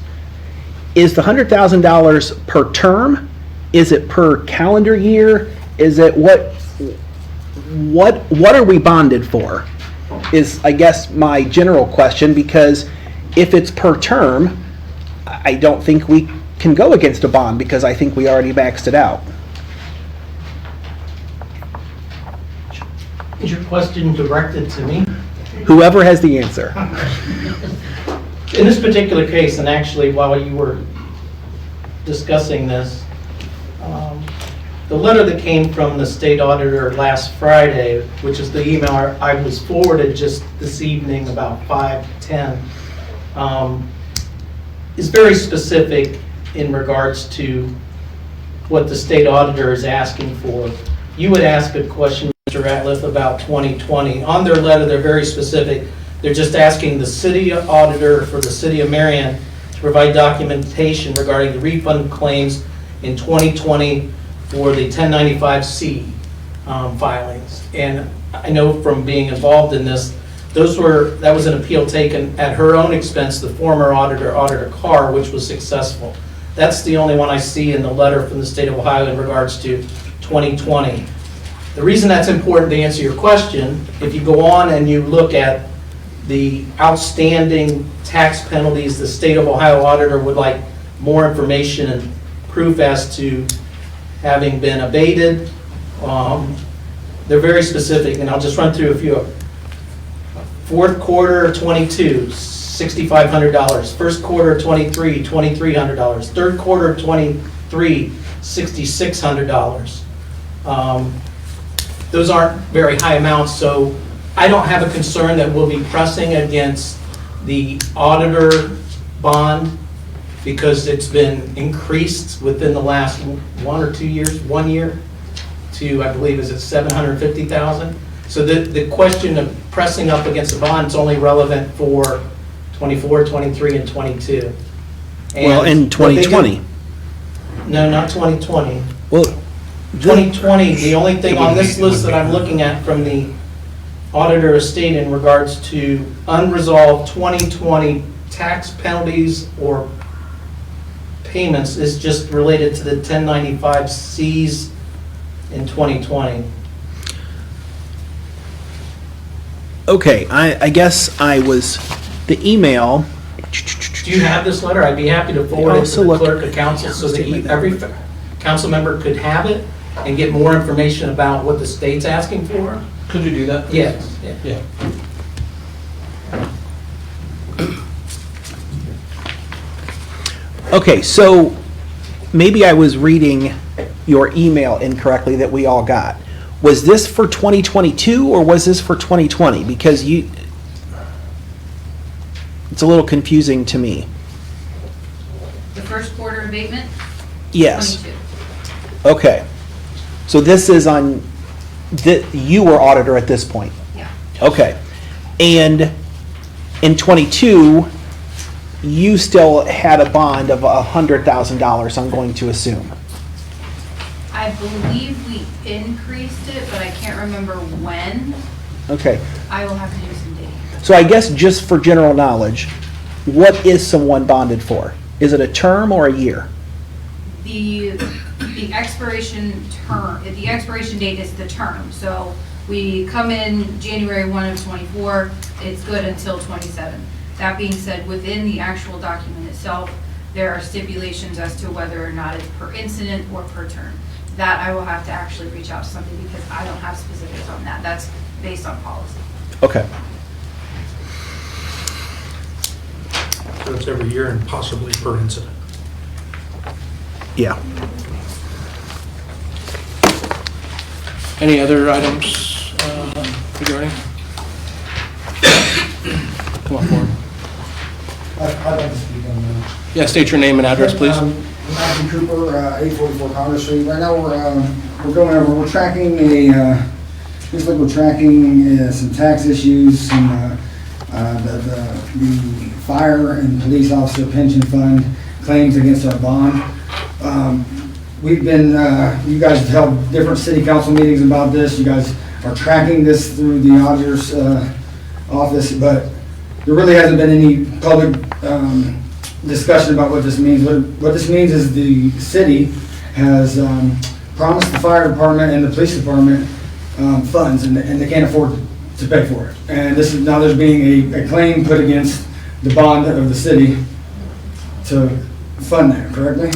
Is the $100,000 per term? Is it per calendar year? Is it what are we bonded for? Is, I guess, my general question, because if it's per term, I don't think we can go against a bond because I think we already maxed it out.
Is your question directed to me?
Whoever has the answer.
In this particular case, and actually while you were discussing this, the letter that came from the state auditor last Friday, which is the email I was forwarded just this evening about 5:10, is very specific in regards to what the state auditor is asking for. You would ask a question, Mr. Ratliff, about 2020. On their letter, they're very specific. They're just asking the city auditor for the city of Marion to provide documentation regarding the refund claims in 2020 for the 1095C filings. And I know from being involved in this, that was an appeal taken at her own expense, the former auditor, Auditor Carr, which was successful. That's the only one I see in the letter from the state of Ohio in regards to 2020. The reason that's important to answer your question, if you go on and you look at the outstanding tax penalties, the state of Ohio auditor would like more information and proof as to having been abated. They're very specific, and I'll just run through a few. Fourth quarter 22, $6,500. First quarter 23, $2,300. Third quarter 23, $6,600. Those aren't very high amounts, so I don't have a concern that we'll be pressing against the auditor bond because it's been increased within the last 1 or 2 years, 1 year to, I believe, is it 750,000? So the question of pressing up against the bond is only relevant for 24, 23, and 22.
Well, in 2020.
No, not 2020.
Well,
2020, the only thing on this list that I'm looking at from the auditor estate in regards to unresolved 2020 tax penalties or payments is just related to the 1095Cs in 2020.
Okay, I guess I was, the email.
Do you have this letter? I'd be happy to forward it to the clerk of council so that every council member could have it and get more information about what the state's asking for.
Could you do that?
Yes.
Yeah.
Okay, so maybe I was reading your email incorrectly that we all got. Was this for 2022 or was this for 2020? Because It's a little confusing to me.
The first quarter abatement?
Yes.
22.
Okay. So this is on, you were auditor at this point?
Yeah.
Okay. And in '22, you still had a bond of $100,000, I'm going to assume.
I believe we increased it, but I can't remember when.
Okay.
I will have to do some digging.
So I guess just for general knowledge, what is someone bonded for? Is it a term or a year?
The expiration term, the expiration date is the term. So we come in January 1 of '24, it's good until '27. That being said, within the actual document itself, there are stipulations as to whether or not it's per incident or per term. That I will have to actually reach out to somebody because I don't have specifics on that. That's based on policy.
Okay.
So it's every year and possibly per incident.
Yeah.
Any other items regarding? Come on forward.
I'd like to speak on that.
Yeah, state your name and address, please.
Matthew Cooper, 844 Congress Street. Right now, we're going over, we're tracking looks like we're tracking some tax issues, some, the fire and police officer pension fund claims against our bond. We've been, you guys have held different city council meetings about this. You guys are tracking this through the auditor's office, but there really hasn't been any public discussion about what this means. What this means is the city has promised the fire department and the police department funds, and they can't afford to pay for it. And this is now there's being a claim put against the bond of the city to fund that, correctly?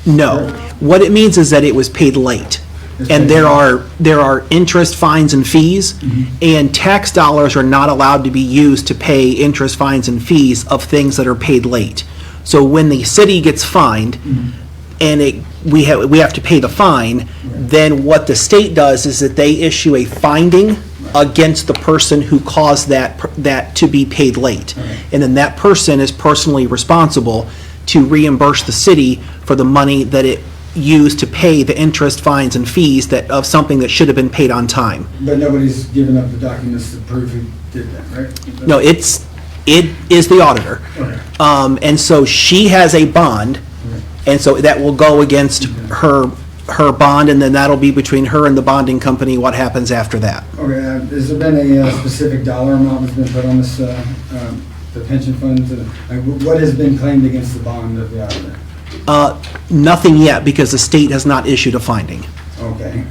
No. What it means is that it was paid late. And there are interest, fines, and fees, and tax dollars are not allowed to be used to pay interest, fines, and fees of things that are paid late. So when the city gets fined, and we have to pay the fine, then what the state does is that they issue a finding against the person who caused that to be paid late. And then that person is personally responsible to reimburse the city for the money that it used to pay the interest, fines, and fees of something that should have been paid on time.
But nobody's given up the documents to prove who did that, right?
No, it is the auditor.
Okay.
And so she has a bond, and so that will go against her bond, and then that'll be between her and the bonding company, what happens after that.
Okay, has there been a specific dollar amount that's been put on this, the pension fund? What has been claimed against the bond of the auditor?
Nothing yet, because the state has not issued a finding.
Okay,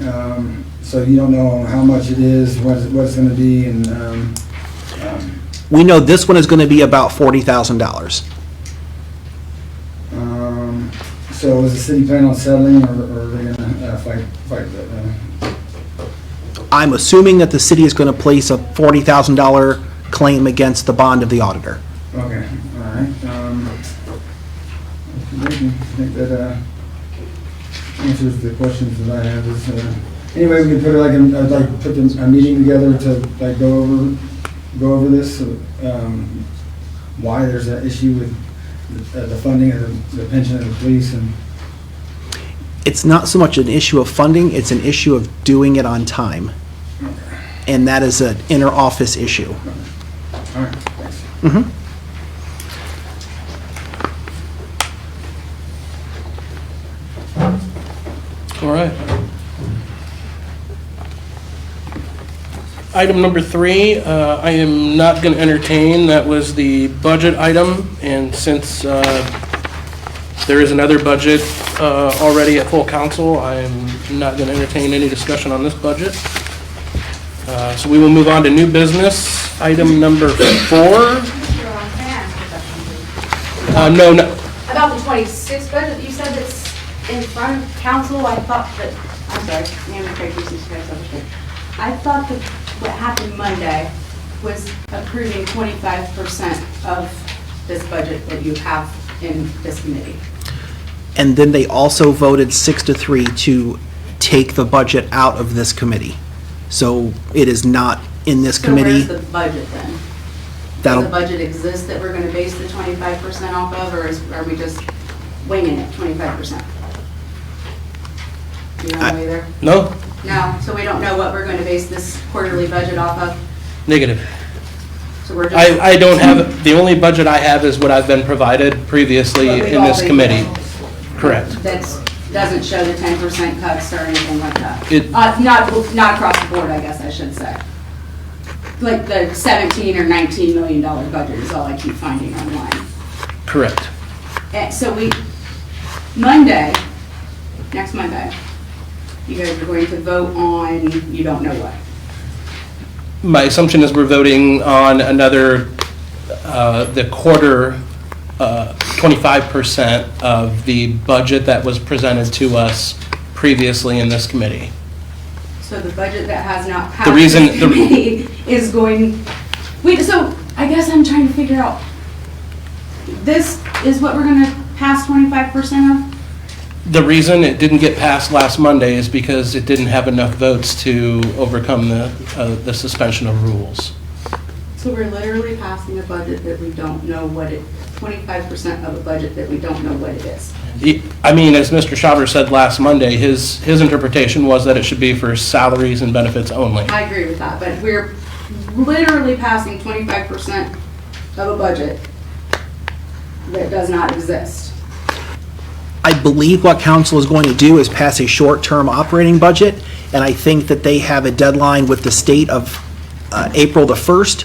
so you don't know how much it is, what it's gonna be, and,
We know this one is going to be about $40,000.
so is the city planning on settling, or are they gonna fight that?
I'm assuming that the city is going to place a $40,000 claim against the bond of the auditor.
Okay, all right. I think that answers the questions that I have. Anyway, we could put I'd like to put a meeting together to like go over this, why there's an issue with the funding of the pension of the police, and
It's not so much an issue of funding, it's an issue of doing it on time. And that is an inter-office issue.
all right, thanks.
Mhm.
All right. Item number 3, I am not going to entertain. That was the budget item, and since there is another budget already at full council, I am not going to entertain any discussion on this budget. So we will move on to new business. Item number 4. No.
About the 26th budget, you said it's in front of council. I thought that, I'm sorry, Ma'am Craig, I thought that what happened Monday was approving 25% of this budget that you have in this committee.
And then they also voted 6-3 to take the budget out of this committee. So it is not in this committee.
So where's the budget then? Does the
That'll,
budget exist that we're gonna base the 25% off of, or are we just winging it, 25%? You don't know either?
No,
No, so we don't know what we're gonna base this quarterly budget off of?
negative.
So we're just.
I don't have, the only budget I have is what I've been provided previously
What we've
in this
all been
committee.
given.
Correct.
That's, doesn't show the 10% cuts or anything like that.
It-
Not across the board, I guess I should say. Like the 17 or 19 million dollar budget is all I keep finding online.
Correct.
And so next Monday, you guys are going to vote on, you don't know what.
My assumption is we're voting on another, the quarter, 25% of the budget that was presented to us previously in this committee.
So the budget that has not
The
passed
reason-
this committee is going, so I guess I'm trying to figure out, this is what we're gonna pass 25% of?
The reason it didn't get passed last Monday is because it didn't have enough votes to overcome the suspension of rules.
So we're literally passing a budget that we don't know what 25% of a budget that we don't know what it is.
I mean, as Mr. Schaber said last Monday, his interpretation was that it should be for salaries and benefits only.
I agree with that, but we're literally passing 25% of a budget that does not exist.
I believe what council is going to do is pass a short-term operating budget, and I think that they have a deadline with the state of April the 1st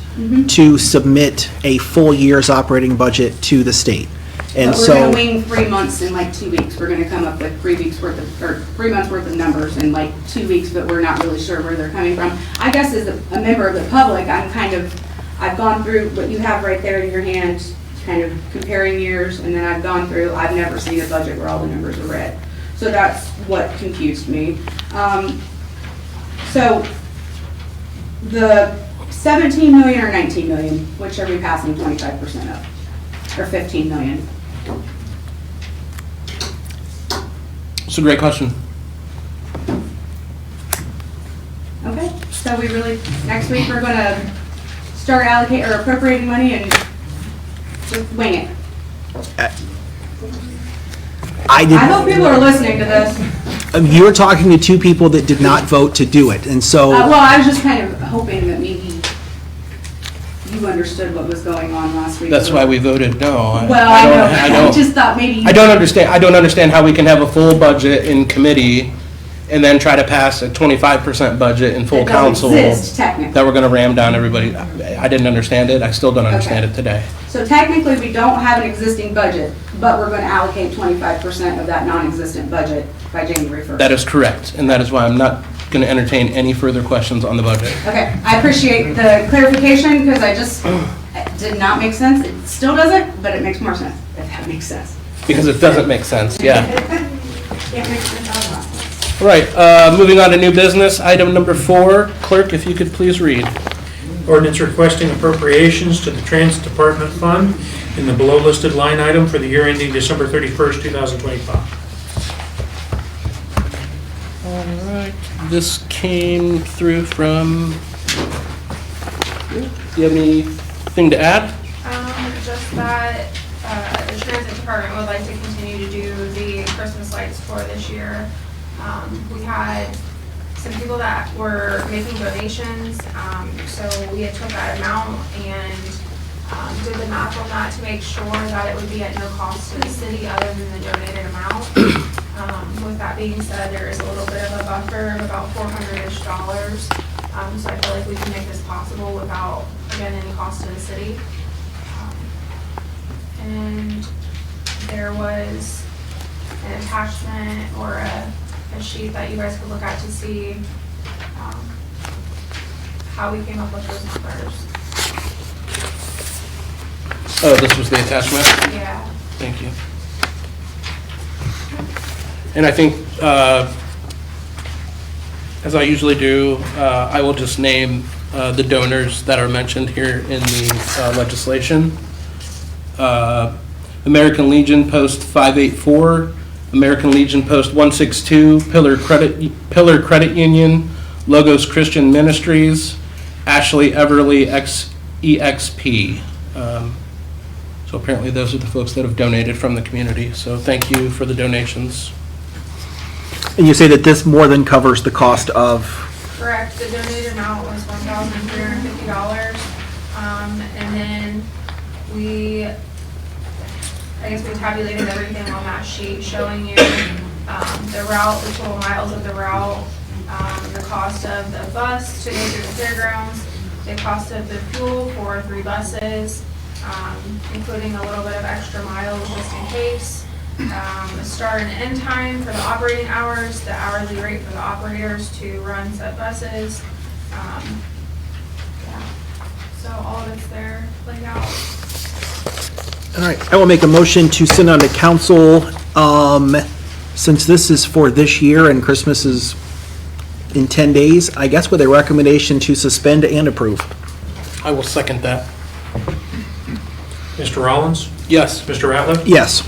to submit a full year's operating budget to the state. And
But we're
so,
gonna wing 3 months in like 2 weeks. We're gonna come up with 3 weeks worth of, or 3 months worth of numbers in like 2 weeks, but we're not really sure where they're coming from. I guess as a member of the public, I've gone through what you have right there in your hand, kind of comparing years, and then I've gone through, I've never seen a budget where all the numbers are red. So that's what confused me. So the 17 million or 19 million, which are we passing 25% of? Or 15 million?
It's a great question.
Okay, so we really, next week, we're gonna start allocating or appropriating money and just wing it.
I
I hope people are listening to this.
you're talking to two people that did not vote to do it, and so.
Well, I was just kind of hoping that maybe you understood what was going on last week.
That's why we voted no.
Well, I know, I just thought maybe.
I don't understand how we can have a full budget in committee and then try to pass a 25% budget in full
It doesn't
council.
exist, technically.
That we're gonna ram down everybody. I didn't understand it. I still don't understand it today.
So technically, we don't have an existing budget, but we're gonna allocate 25% of that non-existent budget by January 1st.
That is correct, and that is why I'm not gonna entertain any further questions on the budget.
Okay, I appreciate the clarification, because it did not make sense. It still doesn't, but it makes more sense, if that makes sense.
Because it doesn't make sense, yeah.
Can't make sense out of that.
All right, moving on to new business, item number 4. Clerk, if you could please read.
Ordinance requesting appropriations to the Transit Department Fund in the below listed line item for the year ending December 31st, 2025.
All right, this came through from, do you have anything to add?
Just that the transit department would like to continue to do the Christmas lights for this year. We had some people that were making donations, so we had took that amount and did the math on that to make sure that it would be at no cost to the city other than the donated amount. With that being said, there is a little bit of a buffer of about $400-ish. So I feel like we can make this possible without, again, any cost to the city. And there was an attachment or a sheet that you guys could look at to see how we came up with those numbers.
Oh, this was the attachment?
Yeah.
Thank you. And I think, as I usually do, I will just name the donors that are mentioned here in the legislation. American Legion Post 584, American Legion Post 162, Pillar Credit Union, Logos Christian Ministries, Ashley Everly EXP. So apparently those are the folks that have donated from the community. So thank you for the donations.
And you say that this more than covers the cost of,
Correct, the donated amount was $1,350. And then I guess we tabulated everything on that sheet showing you the route, the total miles of the route, the cost of the bus to go through the fairgrounds, the cost of the fuel for 3 buses, including a little bit of extra miles just in case, the start and end time for the operating hours, the hourly rate for the operators to run said buses. Yeah. So all of it's there laid out.
all right, I will make a motion to send on to council, since this is for this year and Christmas is in 10 days, I guess with a recommendation to suspend and approve.
I will second that.
Mr. Rollins?
Yes.
Mr. Ratliff?
Yes.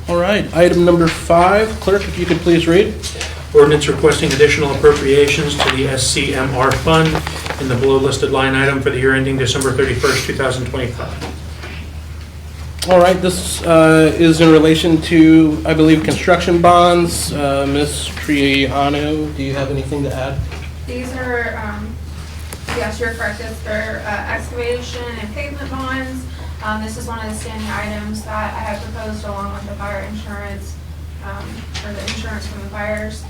All right, item number 5. Clerk, if you could please read.
Ordinance requesting additional appropriations to the SCMR fund in the below listed line item for the year ending December 31st, 2025.
All right, this is in relation to, I believe, construction bonds. Ms. Triano, do you have anything to add?
These are, yes, you're correct, it's for excavation and pavement bonds. This is one of the standing items that I have proposed along with the fire insurance, or the insurance from the fires.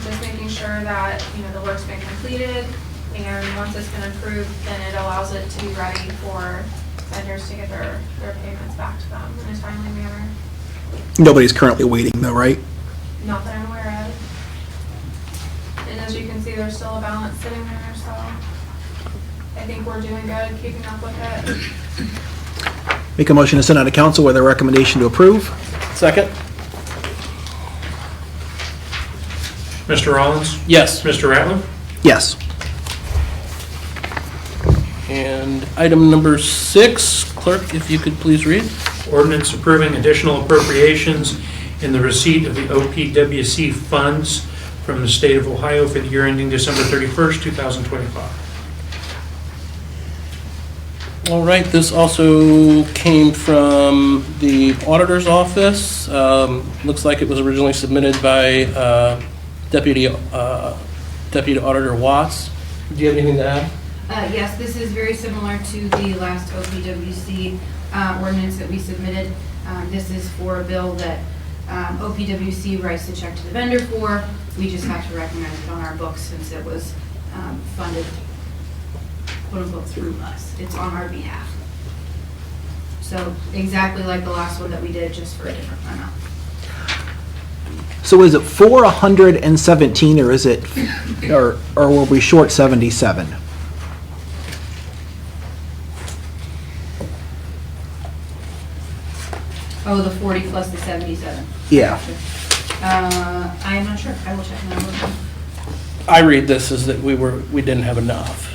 Just making sure that, the work's been completed, and once it's been approved, then it allows it to be ready for vendors to get their payments back to them in a timely manner.
Nobody's currently waiting though, right?
Not that I'm aware of. And as you can see, there's still a balance sitting there, so I think we're doing good keeping up with it.
Make a motion to send on to council with a recommendation to approve.
Second.
Mr. Rollins?
Yes.
Mr. Ratliff?
Yes.
And item number 6, clerk, if you could please read.
Ordinance approving additional appropriations in the receipt of the OPWC funds from the state of Ohio for the year ending December 31st, 2025.
All right, this also came from the auditor's office. Looks like it was originally submitted by Deputy Auditor Watts. Do you have anything to add?
Yes, this is very similar to the last OPWC ordinance that we submitted. This is for a bill that OPWC writes the check to the vendor for. We just have to recognize it on our books since it was funded, quote unquote, through us. It's on our behalf. So exactly like the last one that we did, just for a different amount.
So is it for 117 or is it, or were we short 77?
Oh, the 40 plus the 77.
Yeah.
I am not sure. I will check now.
I read this as that we didn't have enough.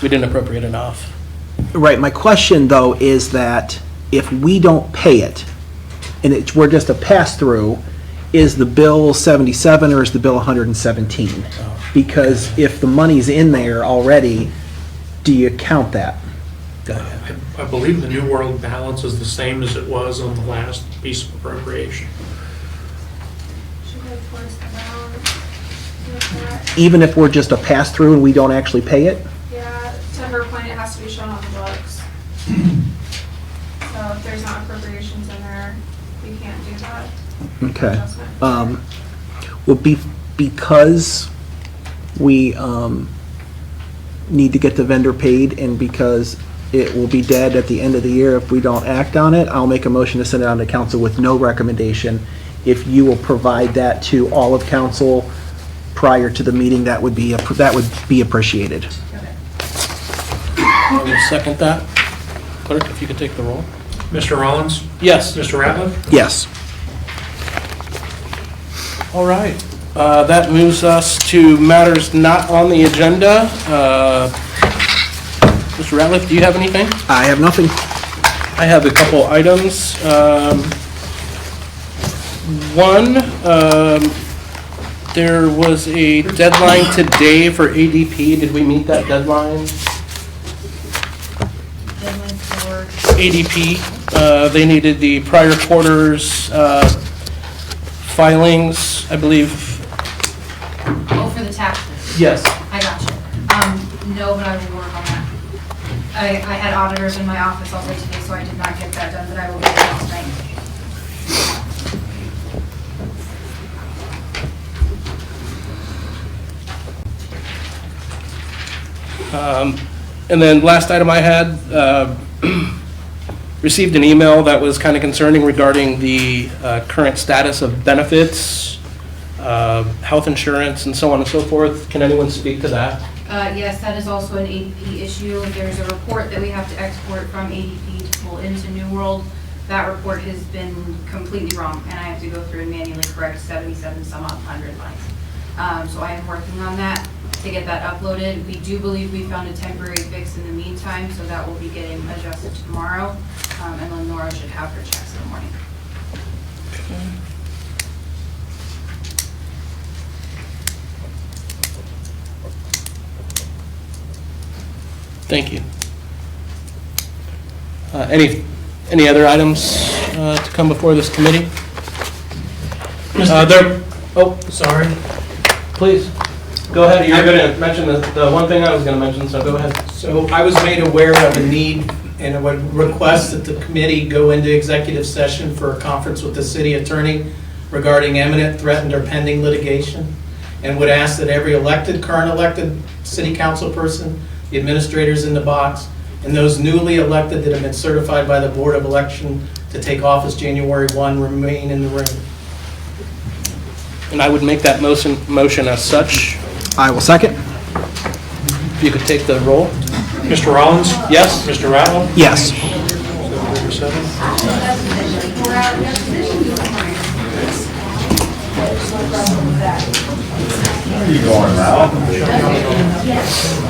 We didn't appropriate enough.
Right, my question though is that if we don't pay it, and we're just a pass-through, is the bill 77 or is the bill 117? Because if the money's in there already, do you count that?
I believe the New World balance is the same as it was on the last piece of appropriation.
Should go towards the balance. Is that-
Even if we're just a pass-through and we don't actually pay it?
Yeah, to her point, it has to be shown on the books. So if there's not appropriations in there, you can't do that.
Okay.
adjustment.
Well, because we need to get the vendor paid and because it will be dead at the end of the year if we don't act on it, I'll make a motion to send it on to council with no recommendation. If you will provide that to all of council prior to the meeting, that would be appreciated.
I will second that. Clerk, if you could take the roll.
Mr. Rollins?
Yes.
Mr. Ratliff?
Yes.
All right. That moves us to matters not on the agenda. Mr. Ratliff, do you have anything?
I have nothing.
I have a couple items. One, There was a deadline today for ADP. Did we meet that deadline?
Deadline for,
ADP, they needed the prior quarters filings, I believe.
oh, for the taxes.
Yes.
I got you. No, but I will work on that. I had auditors in my office all day today, so I did not get that done, but I will get it done tonight.
And then last item I had, received an email that was kind of concerning regarding the current status of benefits, health insurance, and so on and so forth. Can anyone speak to that?
Yes, that is also an ADP issue. There's a report that we have to export from ADP to pull into New World. That report has been completely wrong, and I have to go through and manually correct 77 some odd hundred lines. So I am working on that to get that uploaded. We do believe we found a temporary fix in the meantime, so that will be getting adjusted tomorrow. And then Nora should have her checks in the morning.
Thank you. Any other items to come before this committee? Sorry. Please, go ahead. You're going to mention the one thing I was going to mention, so go ahead.
So I was made aware of a need and I would request that the committee go into executive session for a conference with the city attorney regarding imminent, threatened, or pending litigation, and would ask that every current elected city council person, the administrators in the box, and those newly elected that have been certified by the Board of Election to take office January 1 remain in the room.
And I would make that motion as such.
I will second.
If you could take the roll.
Mr. Rollins?
Yes.
Mr. Rattle?
Yes.
Number 7.
Where are you going now?
Yes.